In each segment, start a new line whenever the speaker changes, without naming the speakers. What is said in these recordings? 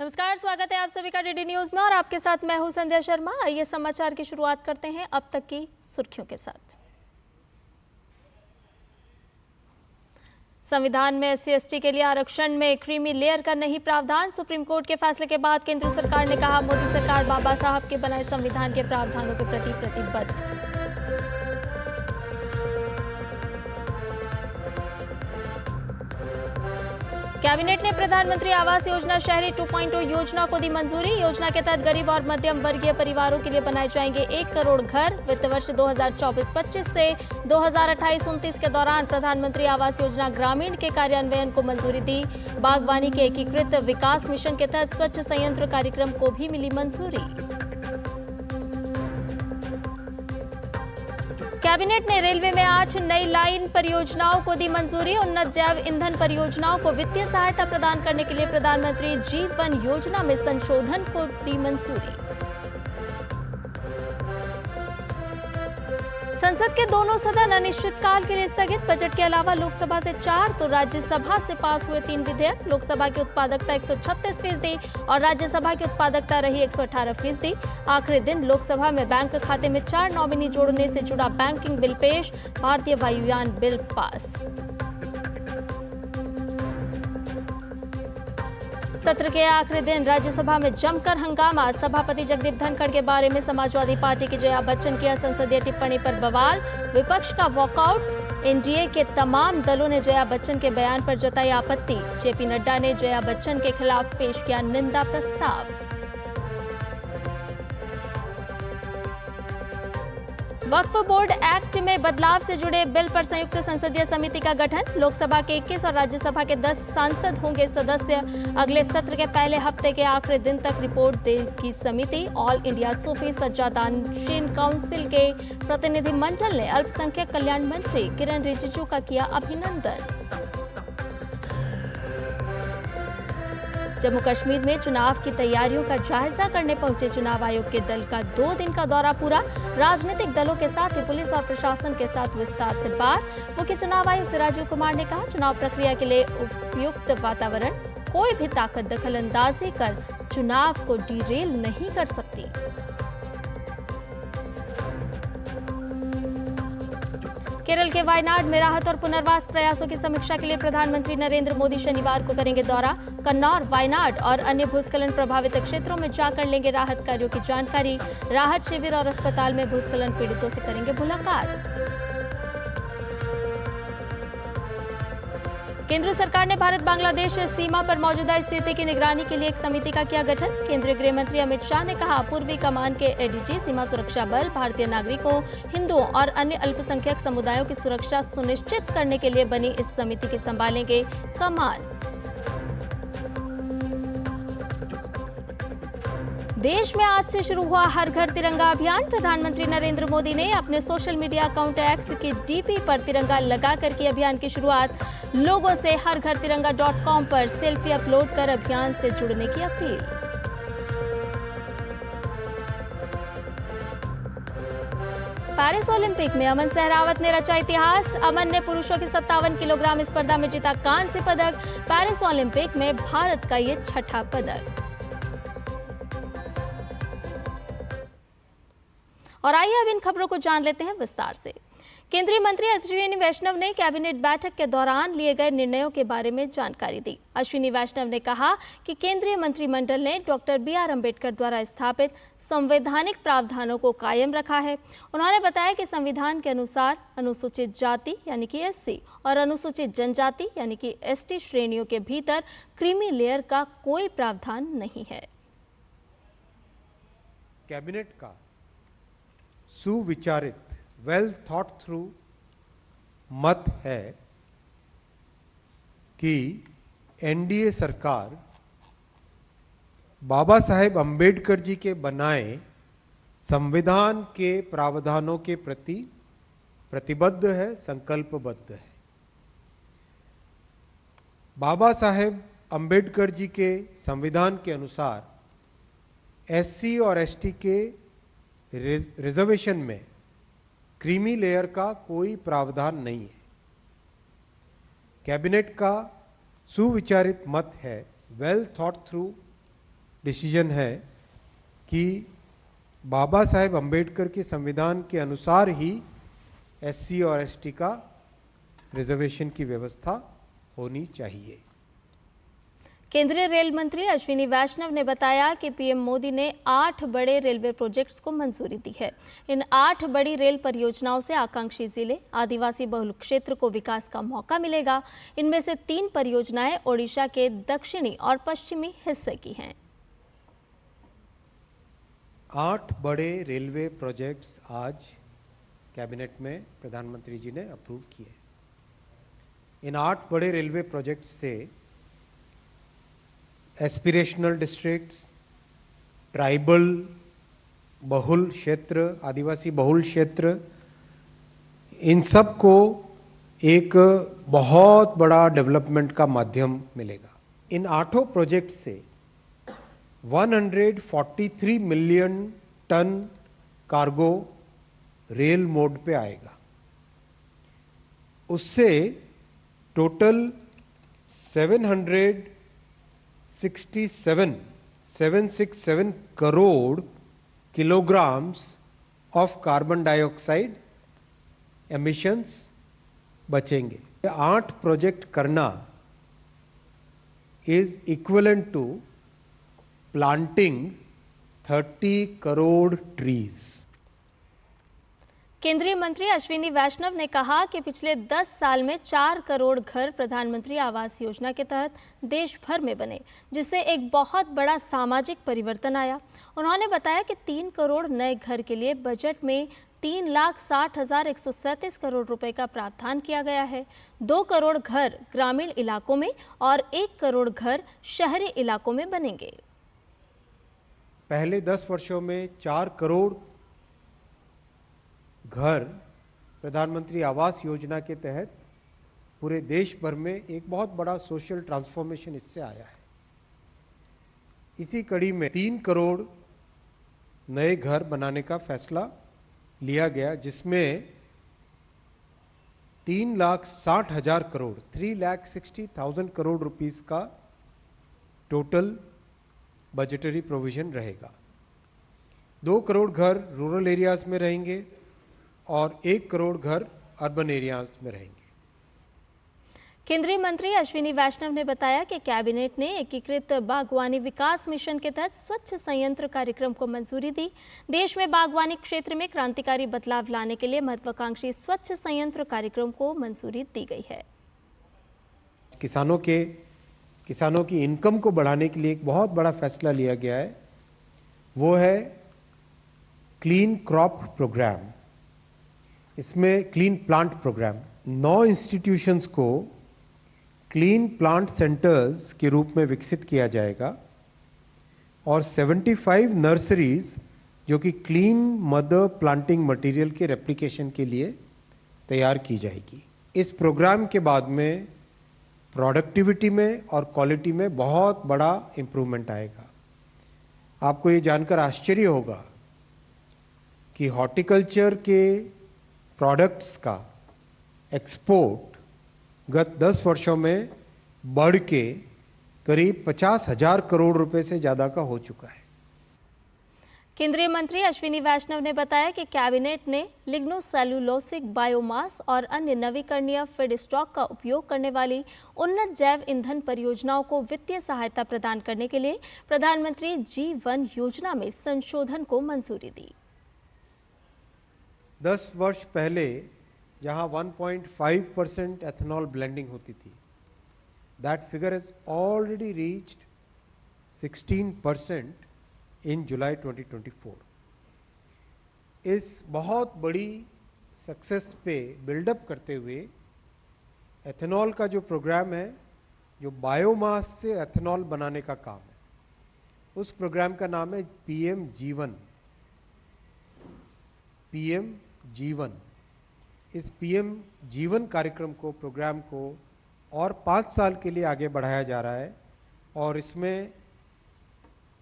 नमस्कार, स्वागत है आप सभी का डीडी न्यूज में और आपके साथ मैं हूं संध्या शर्मा। आइए समाचार की शुरुआत करते हैं अब तक की सुर्खियों के साथ। संविधान में SC/ST के लिए आरक्षण में क्रीमी लेयर का नहीं प्रावधान। सुप्रीम कोर्ट के फैसले के बाद केंद्र सरकार ने कहा, मोदी सरकार बाबा साहब के बनाए संविधान के प्रावधानों के प्रति प्रतिबद्ध। कैबिनेट ने प्रधानमंत्री आवास योजना शहरी 2.0 योजना को दी मंजूरी। योजना के तहत गरीब और मध्यम वर्गीय परिवारों के लिए बनाए जाएंगे 1 करोड़ घर। वित्त वर्ष 2024-25 से 2028-29 के दौरान प्रधानमंत्री आवास योजना ग्रामीण के कार्यान्वयन को मंजूरी दी। बागवानी के एकीकृत विकास मिशन के तहत स्वच्छ संयंत्र कार्यक्रम को भी मिली मंजूरी। कैबिनेट ने रेलवे में 8 नई लाइन परियोजनाओं को दी मंजूरी। उन्नत जैव ईंधन परियोजनाओं को वित्तीय सहायता प्रदान करने के लिए प्रधानमंत्री जीवन योजना में संशोधन को दी मंजूरी। संसद के दोनों सदन अनिश्चितकाल के लिए स्थगित। बजट के अलावा लोकसभा से 4 तो राज्यसभा से पास हुए 3 विधेयक। लोकसभा की उत्पादकता 136% और राज्यसभा की उत्पादकता रही 118%। आखिरी दिन लोकसभा में बैंक खाते में 4 नॉमिनी जोड़ने से जुड़ा बैंकिंग बिल पेश। भारतीय वायुयान बिल पास। सत्र के आखिरी दिन राज्यसभा में जमकर हंगामा। सभापति जगदीप धनखड़ के बारे में समाजवादी पार्टी की जया बच्चन की असंसदीय टिप्पणी पर बवाल। विपक्ष का वॉकआउट। एनडीए के तमाम दलों ने जया बच्चन के बयान पर जताई आपत्ति। जेपी नड्डा ने जया बच्चन के खिलाफ पेश किया निंदा प्रस्ताव। वक्फ बोर्ड एक्ट में बदलाव से जुड़े बिल पर संयुक्त संसदीय समिति का गठन। लोकसभा के 21 और राज्यसभा के 10 सांसद होंगे सदस्य। अगले सत्र के पहले हफ्ते के आखिरी दिन तक रिपोर्ट देगी समिति। ऑल इंडिया सूफी सज्जादानशीन काउंसिल के प्रतिनिधिमंडल ने अल्पसंख्यक कल्याण मंत्री किरण रिजिजू का किया अभिनंदन। जम्मू कश्मीर में चुनाव की तैयारियों का जायजा करने पहुंचे चुनाव आयोग के दल का 2 दिन का दौरा पूरा। राजनीतिक दलों के साथ ही पुलिस और प्रशासन के साथ विस्तार से बात। मुख्य चुनाव आयुक्त राजीव कुमार ने कहा, चुनाव प्रक्रिया के लिए उपयुक्त वातावरण। कोई भी ताकत दखलंदाजी कर चुनाव को डिरेल नहीं कर सकती। केरल के वायनाड में राहत और पुनर्वास प्रयासों की समीक्षा के लिए प्रधानमंत्री नरेंद्र मोदी शनिवार को करेंगे दौरा। कन्नौर, वायनाड और अन्य भूस्खलन प्रभावित क्षेत्रों में जाकर लेंगे राहत कार्यों की जानकारी। राहत शिविर और अस्पताल में भूस्खलन पीड़ितों से करेंगे मुलाकात। केंद्र सरकार ने भारत बांग्लादेश सीमा पर मौजूदा स्थिति की निगरानी के लिए एक समिति का किया गठन। केंद्रीय गृह मंत्री अमित शाह ने कहा, पूर्वी कमान के एडीजी, सीमा सुरक्षा बल भारतीय नागरिकों, हिंदुओं और अन्य अल्पसंख्यक समुदायों की सुरक्षा सुनिश्चित करने के लिए बनी इस समिति की संभालेंगे कमान। देश में आज से शुरू हुआ हर घर तिरंगा अभियान। प्रधानमंत्री नरेंद्र मोदी ने अपने सोशल मीडिया अकाउंट एक्स की डीपी पर तिरंगा लगाकर की अभियान की शुरुआत। लोगों से हरघरतिरंगा.com पर सेल्फी अपलोड कर अभियान से जुड़ने की अपील। पेरिस ओलंपिक में अमन सहरावत ने रचा इतिहास। अमन ने पुरुषों की 57 किलोग्राम स्पर्धा में जीता कांस्य पदक। पेरिस ओलंपिक में भारत का ये 6ठा पदक। और आइए अब इन खबरों को जान लेते हैं विस्तार से। केंद्रीय मंत्री अश्विनी वैष्णव ने कैबिनेट बैठक के दौरान लिए गए निर्णयों के बारे में जानकारी दी। अश्विनी वैष्णव ने कहा कि केंद्रीय मंत्रिमंडल ने डॉक्टर BR अम्बेडकर द्वारा स्थापित संवैधानिक प्रावधानों को कायम रखा है। उन्होंने बताया कि संविधान के अनुसार अनुसूचित जाति यानी कि SC और अनुसूचित जनजाति यानी कि ST श्रेणियों के भीतर क्रीमी लेयर का कोई प्रावधान नहीं है।
कैबिनेट का सुविचारित वेल थॉट थ्रू मत है कि एनडीए सरकार बाबा साहेब अंबेडकर जी के बनाए संविधान के प्रावधानों के प्रति प्रतिबद्ध है, संकल्पबद्ध है। बाबा साहेब अंबेडकर जी के संविधान के अनुसार SC और ST के रिजर्वेशन में क्रीमी लेयर का कोई प्रावधान नहीं है। कैबिनेट का सुविचारित मत है, वेल थॉट थ्रू डिसीजन है कि बाबा साहेब अंबेडकर के संविधान के अनुसार ही एससी और एसटी का रिजर्वेशन की व्यवस्था होनी चाहिए।
केंद्रीय रेल मंत्री अश्विनी वैष्णव ने बताया कि पीएम मोदी ने 8 बड़े रेलवे प्रोजेक्ट्स को मंजूरी दी है। इन 8 बड़ी रेल परियोजनाओं से आकांक्षी जिले, आदिवासी बहुल क्षेत्र को विकास का मौका मिलेगा। इनमें से 3 परियोजनाएं ओडिशा के दक्षिणी और पश्चिमी हिस्से की हैं।
8 बड़े रेलवे प्रोजेक्ट्स आज कैबिनेट में प्रधानमंत्री जी ने अप्रूव किए। इन 8 बड़े रेलवे प्रोजेक्ट्स से एस्पिरेशनल डिस्ट्रिक्ट्स, ट्राइबल बहुल क्षेत्र, आदिवासी बहुल क्षेत्र, इन सब को एक बहुत बड़ा डेवलपमेंट का माध्यम मिलेगा। इन 8 प्रोजेक्ट से 143 million ton cargo rail mode पे आएगा। उससे total 767 crore kilograms of carbon dioxide emissions बचेंगे। 8 प्रोजेक्ट करना is equivalent to planting 30 crore trees.
केंद्रीय मंत्री अश्विनी वैष्णव ने कहा कि पिछले 10 साल में 4 करोड़ घर प्रधानमंत्री आवास योजना के तहत देश भर में बने, जिससे एक बहुत बड़ा सामाजिक परिवर्तन आया। उन्होंने बताया कि 3 करोड़ नए घर के लिए बजट में 3,60,137 करोड़ रुपए का प्रावधान किया गया है। 2 करोड़ घर ग्रामीण इलाकों में और 1 करोड़ घर शहरी इलाकों में बनेंगे।
पहले 10 वर्षों में 4 करोड़ घर प्रधानमंत्री आवास योजना के तहत पूरे देश भर में एक बहुत बड़ा सोशल ट्रांसफॉर्मेशन इससे आया है। इसी कड़ी में 3 करोड़ नए घर बनाने का फैसला लिया गया, जिसमें 3,60,000 करोड़ 3,60,000 करोड़ रुपीस का टोटल बजटरी प्रोविजन रहेगा। 2 करोड़ घर रूरल एरियाज में रहेंगे और 1 करोड़ घर अर्बन एरियाज में रहेंगे।
केंद्रीय मंत्री अश्विनी वैष्णव ने बताया कि कैबिनेट ने एकीकृत बागवानी विकास मिशन के तहत स्वच्छ संयंत्र कार्यक्रम को मंजूरी दी। देश में बागवानी क्षेत्र में क्रांतिकारी बदलाव लाने के लिए महत्वाकांक्षी स्वच्छ संयंत्र कार्यक्रम को मंजूरी दी गई है।
किसानों की इनकम को बढ़ाने के लिए एक बहुत बड़ा फैसला लिया गया है, वो है क्लीन क्रॉप प्रोग्राम। इसमें क्लीन प्लांट प्रोग्राम 9 इंस्टीट्यूशंस को क्लीन प्लांट सेंटर्स के रूप में विकसित किया जाएगा और 75 नर्सरीज जो कि क्लीन मदर प्लांटिंग मटेरियल के रेप्लिकेशन के लिए तैयार की जाएगी। इस प्रोग्राम के बाद में प्रोडक्टिविटी में और क्वालिटी में बहुत बड़ा इंप्रूवमेंट आएगा। आपको ये जानकर आश्चर्य होगा कि हॉर्टिकल्चर के प्रोडक्ट्स का एक्सपोर्ट गत 10 वर्षों में बढ़ के करीब 50,000 करोड़ रुपए से ज्यादा का हो चुका है।
केंद्रीय मंत्री अश्विनी वैष्णव ने बताया कि कैबिनेट ने लिग्नोसेलुलोसिक बायोमास और अन्य नवीकरणीय फीड स्टॉक का उपयोग करने वाली उन्नत जैव ईंधन परियोजनाओं को वित्तीय सहायता प्रदान करने के लिए प्रधानमंत्री G1 योजना में संशोधन को मंजूरी दी।
10 वर्ष पहले जहां 1.5% एथेनॉल ब्लेंडिंग होती थी, that figure has already reached 16% इन जुलाई 2024। इस बहुत बड़ी सक्सेस पे बिल्डअप करते हुए एथेनॉल का जो प्रोग्राम है, जो बायोमास से एथेनॉल बनाने का काम है, उस प्रोग्राम का नाम है PM G1। इस PM G1 कार्यक्रम को, प्रोग्राम को और 5 साल के लिए आगे बढ़ाया जा रहा है और इसमें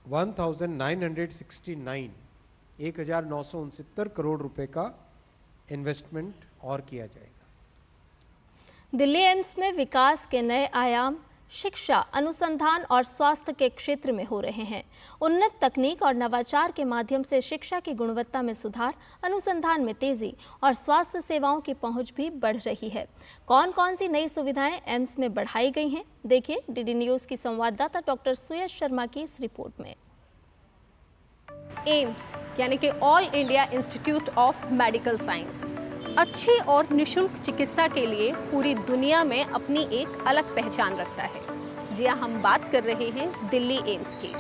1969 करोड़ रुपए का इन्वेस्टमेंट और किया जाएगा।
दिल्ली एम्स में विकास के नए आयाम शिक्षा, अनुसंधान और स्वास्थ्य के क्षेत्र में हो रहे हैं। उन्नत तकनीक और नवाचार के माध्यम से शिक्षा की गुणवत्ता में सुधार, अनुसंधान में तेजी और स्वास्थ्य सेवाओं की पहुंच भी बढ़ रही है। कौन कौन सी नई सुविधाएं एम्स में बढ़ाई गई हैं, देखिए डीडी न्यूज़ की संवाददाता डॉक्टर सुयश शर्मा की इस रिपोर्ट में।
एम्स यानी कि all India institute of medical science अच्छी और निशुल्क चिकित्सा के लिए पूरी दुनिया में अपनी एक अलग पहचान रखता है। जी हाँ, हम बात कर रहे हैं दिल्ली एम्स की।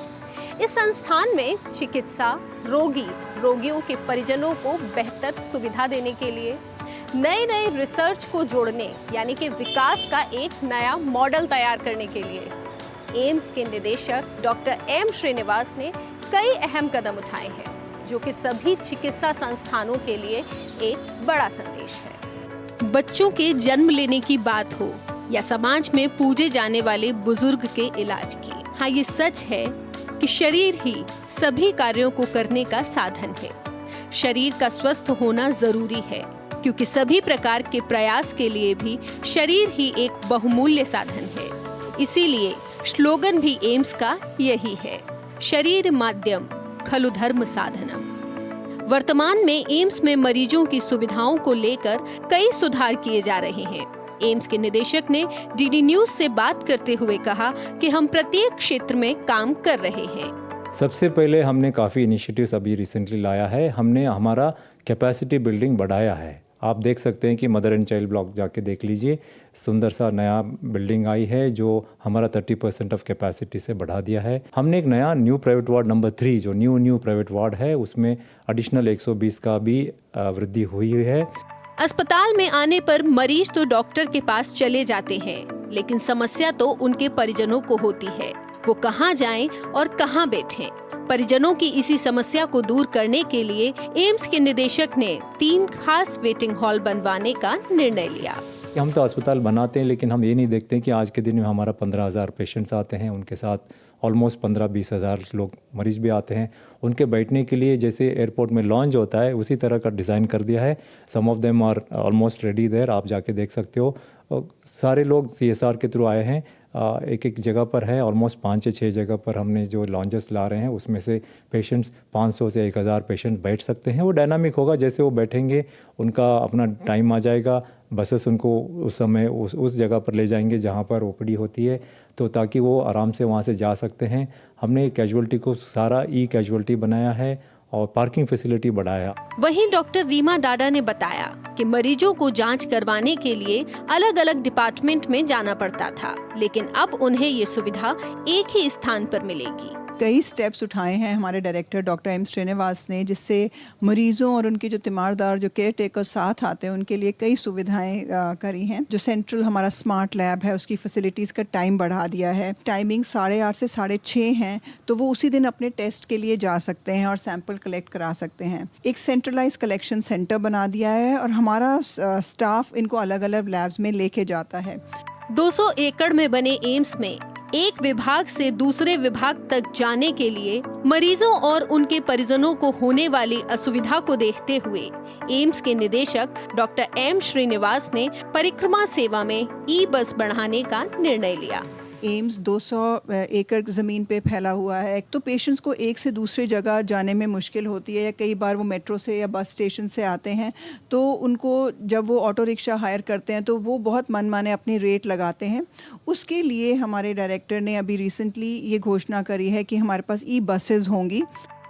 इस संस्थान में चिकित्सा, रोगियों के परिजनों को बेहतर सुविधा देने के लिए नए नए रिसर्च को जोड़ने यानी कि विकास का एक नया मॉडल तैयार करने के लिए एम्स के निदेशक डॉक्टर एम श्रीनिवास ने कई अहम कदम उठाए हैं, जो कि सभी चिकित्सा संस्थानों के लिए एक बड़ा संदेश है। बच्चों के जन्म लेने की बात हो या समाज में पूजे जाने वाले बुजुर्ग के इलाज की, हाँ ये सच है कि शरीर ही सभी कार्यों को करने का साधन है। शरीर का स्वस्थ होना जरूरी है, क्योंकि सभी प्रकार के प्रयास के लिए भी शरीर ही एक बहुमूल्य साधन है। इसीलिए स्लोगन भी एम्स का यही है, शरीर माध्यम खलु धर्म साधनम। वर्तमान में एम्स में मरीजों की सुविधाओं को लेकर कई सुधार किए जा रहे हैं। एम्स के निदेशक ने डीडी न्यूज़ से बात करते हुए कहा कि हम प्रत्येक क्षेत्र में काम कर रहे हैं।
सबसे पहले हमने काफ़ी इनिशिएटिव्स अभी रिसेंटली लाया है। हमने हमारा कैपेसिटी बिल्डिंग बढ़ाया है। आप देख सकते हैं कि मदर एंड चाइल्ड ब्लॉक जाके देख लीजिए, सुंदर सा नया बिल्डिंग आई है जो हमारा 30% ऑफ कैपेसिटी से बढ़ा दिया है। हमने एक नया न्यू प्राइवेट वार्ड नंबर 3 जो न्यू प्राइवेट वार्ड है उसमें एडिशनल 120 का भी वृद्धि हुई है।
अस्पताल में आने पर मरीज तो डॉक्टर के पास चले जाते हैं, लेकिन समस्या तो उनके परिजनों को होती है, वो कहाँ जाएं और कहाँ बैठें। परिजनों की इसी समस्या को दूर करने के लिए एम्स के निदेशक ने 3 खास वेटिंग हॉल बनवाने का निर्णय लिया।
हम तो अस्पताल बनाते हैं, लेकिन हम ये नहीं देखते हैं कि आज के दिन में हमारा 15,000 पेशेंट्स आते हैं, उनके साथ ऑलमोस्ट 15-20 हज़ार लोग मरीज भी आते हैं। उनके बैठने के लिए जैसे एयरपोर्ट में लॉन्ज होता है उसी तरह का डिज़ाइन कर दिया है। Some of them are almost ready there, आप जाके देख सकते हो। सारे लोग CSR के थ्रू आए हैं। एक जगह पर है, ऑलमोस्ट 5 से 6 जगह पर हमने जो लॉन्जेस ला रहे हैं उसमें से पेशेंट्स 500 से 1000 पेशेंट बैठ सकते हैं। वो डायनामिक होगा, जैसे वो बैठेंगे उनका अपना टाइम आ जाएगा, बसेस उनको उस समय उस जगह पर ले जाएंगे जहाँ पर OPD होती है, तो ताकि वो आराम से वहाँ से जा सकते हैं। हमने कैजुअल्टी को सारा कैजुअल्टी बनाया है और पार्किंग फैसिलिटी बढ़ाया।
वहीं डॉक्टर रीमा डाडा ने बताया कि मरीजों को जांच करवाने के लिए अलग अलग डिपार्टमेंट में जाना पड़ता था, लेकिन अब उन्हें ये सुविधा एक ही स्थान पर मिलेगी।
कई स्टेप्स उठाए हैं हमारे डायरेक्टर डॉक्टर एम श्रीनिवास ने, जिससे मरीजों और उनके जो तीमारदार जो केयर टेकर साथ आते हैं उनके लिए कई सुविधाएं करी हैं। जो सेंट्रल हमारा स्मार्ट लैब है उसकी फैसिलिटीज़ का टाइम बढ़ा दिया है। टाइमिंग 8:30 से 6:30 हैं, तो वो उसी दिन अपने टेस्ट के लिए जा सकते हैं और सैंपल कलेक्ट करा सकते हैं। एक सेंट्रलाइज कलेक्शन सेंटर बना दिया है और हमारा स्टाफ इनको अलग अलग लैब्स में लेके जाता है।
200 एकड़ में बने एम्स में एक विभाग से दूसरे विभाग तक जाने के लिए मरीजों और उनके परिजनों को होने वाली असुविधा को देखते हुए एम्स के निदेशक डॉक्टर एम श्रीनिवास ने परिक्रमा सेवा में बस बढ़ाने का निर्णय लिया।
एम्स 200 एकड़ ज़मीन पे फैला हुआ है, तो पेशेंट्स को एक से दूसरी जगह जाने में मुश्किल होती है, या कई बार वो मेट्रो से या बस स्टेशन से आते हैं तो उनको जब वो ऑटो रिक्शा हायर करते हैं तो वो बहुत मनमाने अपने रेट लगाते हैं। उसके लिए हमारे डायरेक्टर ने अभी रिसेंटली ये घोषणा करी है कि हमारे पास बसेज होंगी।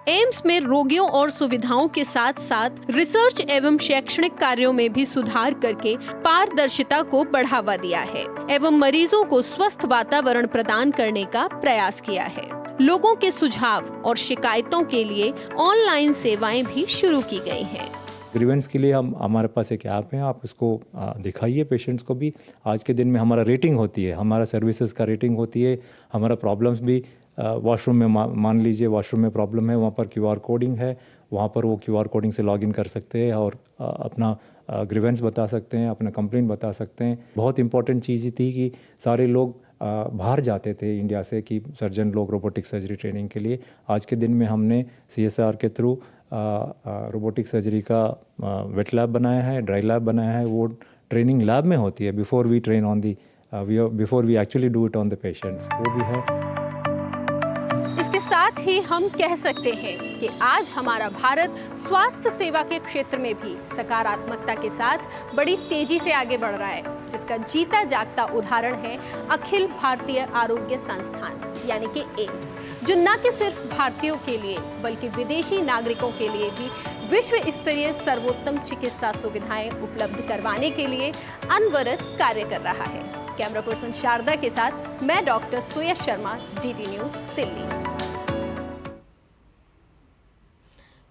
एम्स में रोगियों और सुविधाओं के साथ साथ रिसर्च एवं शैक्षणिक कार्यों में भी सुधार करके पारदर्शिता को बढ़ावा दिया है एवं मरीजों को स्वस्थ वातावरण प्रदान करने का प्रयास किया है। लोगों के सुझाव और शिकायतों के लिए ऑनलाइन सेवाएं भी शुरू की गई हैं।
ग्रीवेंस के लिए हमारे पास एक ऐप है, आप उसको दिखाइए पेशेंट्स को भी। आज के दिन में हमारा रेटिंग होती है, हमारा सर्विसेज का रेटिंग होती है, हमारा प्रॉब्लम्स भी वॉशरूम में मान लीजिए वॉशरूम में प्रॉब्लम है, वहाँ पर QR कोडिंग है, वहाँ पर वो QR कोडिंग से लॉगिन कर सकते हैं और अपना ग्रीवेंस बता सकते हैं, अपना कंप्लेंट बता सकते हैं। बहुत इंपॉर्टेंट चीज़ थी कि सारे लोग बाहर जाते थे इंडिया से कि सर्जन लोग रोबोटिक सर्जरी ट्रेनिंग के लिए। आज के दिन में हमने CSR के थ्रू रोबोटिक सर्जरी का वेट लैब बनाया है, ड्राई लैब बनाया है। वो ट्रेनिंग लैब में होती है before we train on the before we actually do it on the patients, वो भी है।
इसके साथ ही हम कह सकते हैं कि आज हमारा भारत स्वास्थ्य सेवा के क्षेत्र में भी सकारात्मकता के साथ बड़ी तेजी से आगे बढ़ रहा है, जिसका जीता जागता उदाहरण है अखिल भारतीय आरोग्य संस्थान यानी कि एम्स, जो न कि सिर्फ भारतीयों के लिए बल्कि विदेशी नागरिकों के लिए भी विश्व स्तरीय सर्वोत्तम चिकित्सा सुविधाएं उपलब्ध करवाने के लिए अनवरत कार्य कर रहा है। कैमरा पर्सन शारदा के साथ मैं डॉक्टर सुयश शर्मा, डीडी न्यूज़, दिल्ली।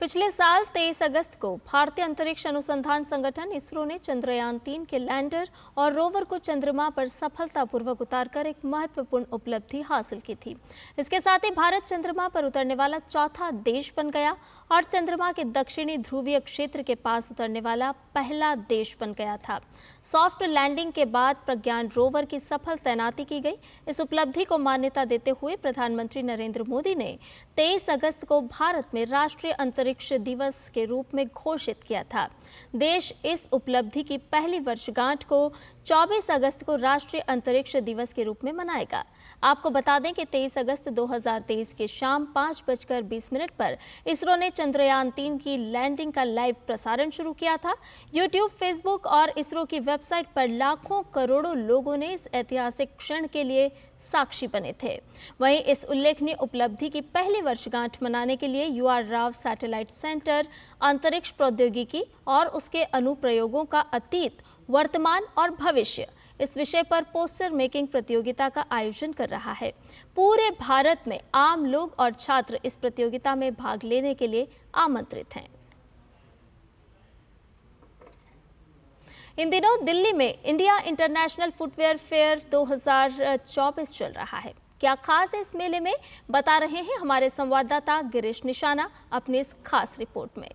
पिछले साल 23 अगस्त को भारतीय अंतरिक्ष अनुसंधान संगठन इसरो ने चंद्रयान 3 के लैंडर और रोवर को चंद्रमा पर सफलतापूर्वक उतारकर एक महत्वपूर्ण उपलब्धि हासिल की थी। इसके साथ ही भारत चंद्रमा पर उतरने वाला चौथा देश बन गया और चंद्रमा के दक्षिणी ध्रुवीय क्षेत्र के पास उतरने वाला पहला देश बन गया था। सॉफ्ट लैंडिंग के बाद प्रज्ञान रोवर की सफल तैनाती की गई। इस उपलब्धि को मान्यता देते हुए प्रधानमंत्री नरेंद्र मोदी ने 23 अगस्त को भारत में राष्ट्रीय अंतरिक्ष दिवस के रूप में घोषित किया था। देश इस उपलब्धि की पहली वर्षगांठ को 24 अगस्त को राष्ट्रीय अंतरिक्ष दिवस के रूप में मनाएगा। आपको बता दें कि 23 अगस्त 2023 के शाम 5:20 पर इसरो ने चंद्रयान 3 की लैंडिंग का लाइव प्रसारण शुरू किया था। यूट्यूब, फेसबुक और इसरो की वेबसाइट पर लाखों करोड़ों लोगों ने इस ऐतिहासिक क्षण के लिए साक्षी बने थे। वहीं इस उल्लेखनीय उपलब्धि की पहली वर्षगांठ मनाने के लिए UR राव सैटेलाइट सेंटर अंतरिक्ष प्रौद्योगिकी और उसके अनुप्रयोगों का अतीत, वर्तमान और भविष्य इस विषय पर पोस्टर मेकिंग प्रतियोगिता का आयोजन कर रहा है। पूरे भारत में आम लोग और छात्र इस प्रतियोगिता में भाग लेने के लिए आमंत्रित हैं। इन दिनों दिल्ली में इंडिया इंटरनेशनल फुटवेयर फेयर 2024 चल रहा है। क्या खास है इस मेले में, बता रहे हैं हमारे संवाददाता गिरीश निशाना अपनी इस खास रिपोर्ट में।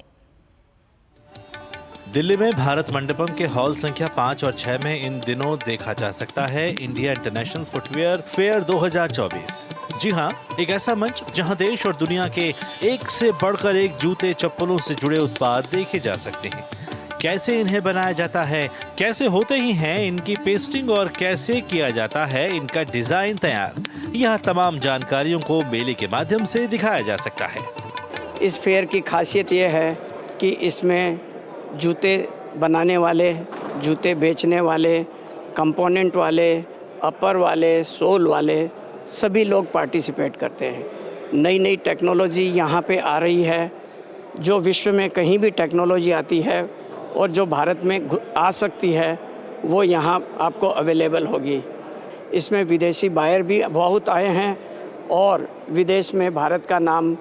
दिल्ली में भारत मंडपम के हॉल संख्या 5 और 6 में इन दिनों देखा जा सकता है इंडिया इंटरनेशनल फुटवेयर फेयर 2024। जी हाँ, एक ऐसा मंच जहां देश और दुनिया के एक से बढ़कर एक जूते चप्पलों से जुड़े उत्पाद देखे जा सकते हैं। कैसे इन्हें बनाया जाता है, कैसे होते ही हैं इनकी पेस्टिंग और कैसे किया जाता है इनका डिजाइन तैयार, यह तमाम जानकारियों को मेले के माध्यम से दिखाया जा सकता है।
इस फेयर की खासियत यह है कि इसमें जूते बनाने वाले, जूते बेचने वाले, कंपोनेंट वाले, अपर वाले, सोल वाले सभी लोग पार्टिसिपेट करते हैं। नई नई टेक्नोलॉजी यहाँ पे आ रही है, जो विश्व में कहीं भी टेक्नोलॉजी आती है और जो भारत में आ सकती है वो यहाँ आपको अवेलेबल होगी। इसमें विदेशी बायर भी बहुत आए हैं और विदेश में भारत का नाम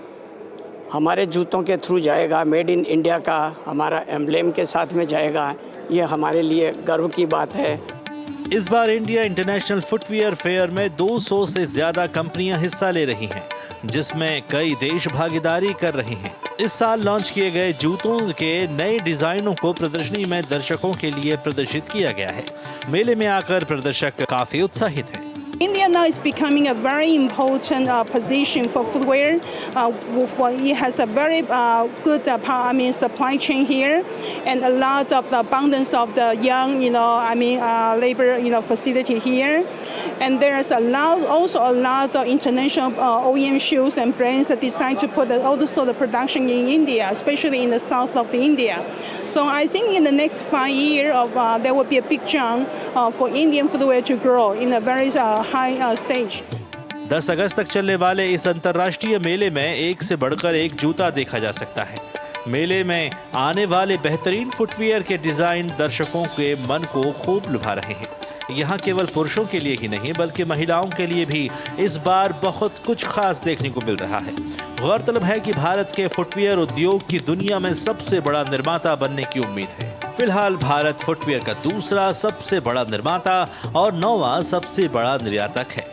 हमारे जूतों के थ्रू जाएगा, मेड इन इंडिया का हमारा एम्ब्लेम के साथ में जाएगा। ये हमारे लिए गर्व की बात है।
इस बार इंडिया इंटरनेशनल फुटवियर फेयर में 200 से ज्यादा कंपनियां हिस्सा ले रही हैं, जिसमें कई देश भागीदारी कर रहे हैं। इस साल लॉन्च किए गए जूतों के नए डिजाइनों को प्रदर्शनी में दर्शकों के लिए प्रदर्शित किया गया है। मेले में आकर प्रदर्शक काफी उत्साहित हैं।
India now is becoming a very important position for footwear. It has a very good supply chain here, and a lot of the abundance of the young, labor, facility here. And there's also a lot of international OEM shoes and brands that decide to put also the production in India, especially in the south of India. So I think in the next 5 years, there will be a big jump for Indian footwear to grow in a very high stage.
10 अगस्त तक चलने वाले इस अंतर्राष्ट्रीय मेले में एक से बढ़कर एक जूता देखा जा सकता है। मेले में आने वाले बेहतरीन फुटवियर के डिजाइन दर्शकों के मन को खूब लुभा रहे हैं। यहाँ केवल पुरुषों के लिए ही नहीं बल्कि महिलाओं के लिए भी इस बार बहुत कुछ खास देखने को मिल रहा है। गौरतलब है कि भारत के फुटवियर उद्योग की दुनिया में सबसे बड़ा निर्माता बनने की उम्मीद है। फिलहाल भारत फुटवियर का दूसरा सबसे बड़ा निर्माता और 9वां सबसे बड़ा निर्यातक है।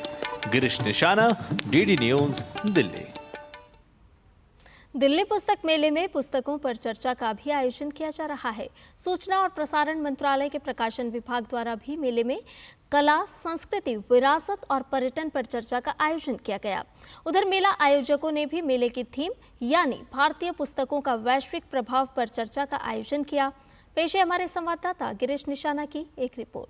गिरीश निशाना, डीडी न्यूज़, दिल्ली।
दिल्ली पुस्तक मेले में पुस्तकों पर चर्चा का भी आयोजन किया जा रहा है। सूचना और प्रसारण मंत्रालय के प्रकाशन विभाग द्वारा भी मेले में कला, संस्कृति, विरासत और पर्यटन पर चर्चा का आयोजन किया गया। उधर मेला आयोजकों ने भी मेले की थीम यानी भारतीय पुस्तकों का वैश्विक प्रभाव पर चर्चा का आयोजन किया। पेश है हमारे संवाददाता गिरीश निशाना की एक रिपोर्ट।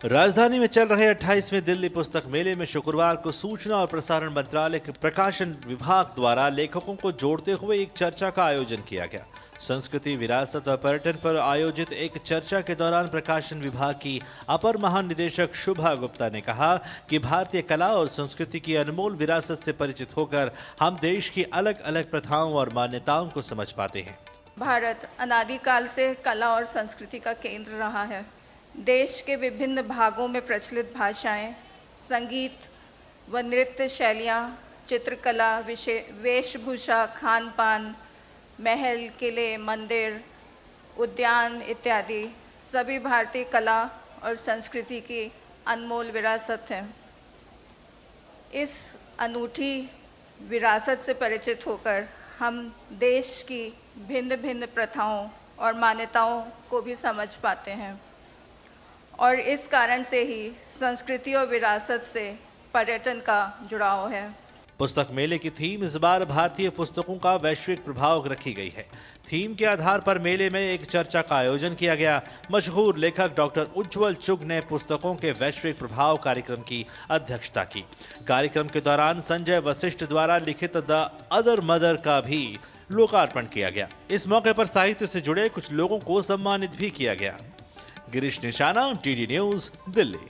राजधानी में चल रहे 28वें दिल्ली पुस्तक मेले में शुक्रवार को सूचना और प्रसारण मंत्रालय के प्रकाशन विभाग द्वारा लेखकों को जोड़ते हुए एक चर्चा का आयोजन किया गया। संस्कृति, विरासत और पर्यटन पर आयोजित एक चर्चा के दौरान प्रकाशन विभाग की अपर महानिदेशक शुभा गुप्ता ने कहा कि भारतीय कला और संस्कृति की अनमोल विरासत से परिचित होकर हम देश की अलग अलग प्रथाओं और मान्यताओं को समझ पाते हैं।
भारत अनादिकाल से कला और संस्कृति का केंद्र रहा है। देश के विभिन्न भागों में प्रचलित भाषाएं, संगीत व नृत्य शैलियाँ, चित्रकला, वेशभूषा, खान पान, महल, किले, मंदिर, उद्यान इत्यादि सभी भारतीय कला और संस्कृति की अनमोल विरासत हैं। इस अनूठी विरासत से परिचित होकर हम देश की भिन्न भिन्न प्रथाओं और मान्यताओं को भी समझ पाते हैं और इस कारण से ही संस्कृति और विरासत से पर्यटन का जुड़ाव है।
पुस्तक मेले की थीम इस बार भारतीय पुस्तकों का वैश्विक प्रभाव रखी गई है। थीम के आधार पर मेले में एक चर्चा का आयोजन किया गया। मशहूर लेखक डॉक्टर उज्जवल चुग ने पुस्तकों के वैश्विक प्रभाव कार्यक्रम की अध्यक्षता की। कार्यक्रम के दौरान संजय वशिष्ठ द्वारा लिखित द अदर मदर का भी लोकार्पण किया गया। इस मौके पर साहित्य से जुड़े कुछ लोगों को सम्मानित भी किया गया। गिरीश निशाना, डीडी न्यूज, दिल्ली।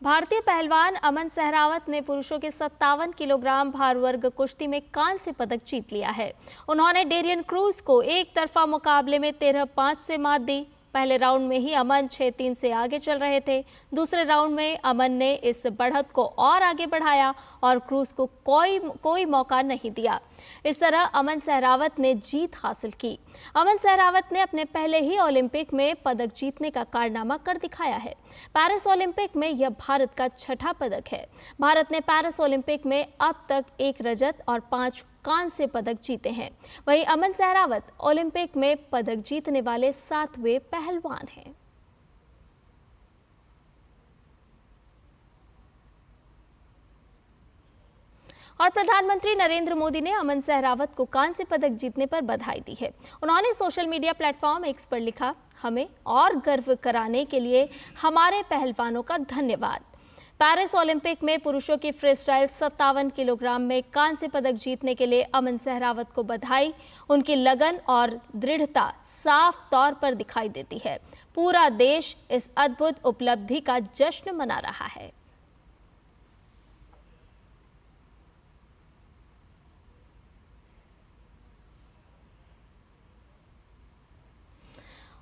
भारतीय पहलवान अमन सहरावत ने पुरुषों के 57 किलोग्राम भार वर्ग कुश्ती में कांस्य पदक जीत लिया है। उन्होंने डेरियन क्रूज को एक तरफा मुकाबले में 13-5 से मात दी। पहले राउंड में ही अमन 6-3 से आगे चल रहे थे। दूसरे राउंड में अमन ने इस बढ़त को और आगे बढ़ाया और क्रूज को कोई मौका नहीं दिया। इस तरह अमन सहरावत ने जीत हासिल की। अमन सहरावत ने अपने पहले ही ओलंपिक में पदक जीतने का कारनामा कर दिखाया है। पेरिस ओलंपिक में यह भारत का 6ठा पदक है। भारत ने पेरिस ओलंपिक में अब तक 1 रजत और 5 कांस्य पदक जीते हैं। वहीं अमन सहरावत ओलंपिक में पदक जीतने वाले 7वें पहलवान हैं। और प्रधानमंत्री नरेंद्र मोदी ने अमन सहरावत को कांस्य पदक जीतने पर बधाई दी है। उन्होंने सोशल मीडिया प्लेटफॉर्म एक्स पर लिखा, हमें और गर्व कराने के लिए हमारे पहलवानों का धन्यवाद। पेरिस ओलंपिक में पुरुषों की फ्रीस्टाइल 57 किलोग्राम में कांस्य पदक जीतने के लिए अमन सहरावत को बधाई। उनकी लगन और दृढ़ता साफ तौर पर दिखाई देती है। पूरा देश इस अद्भुत उपलब्धि का जश्न मना रहा है।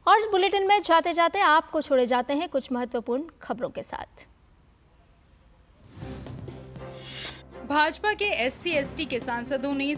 और इस बुलेटिन में जाते जाते आपको छोड़े जाते हैं कुछ महत्वपूर्ण खबरों के साथ।
भाजपा के SC/ST के सांसदों ने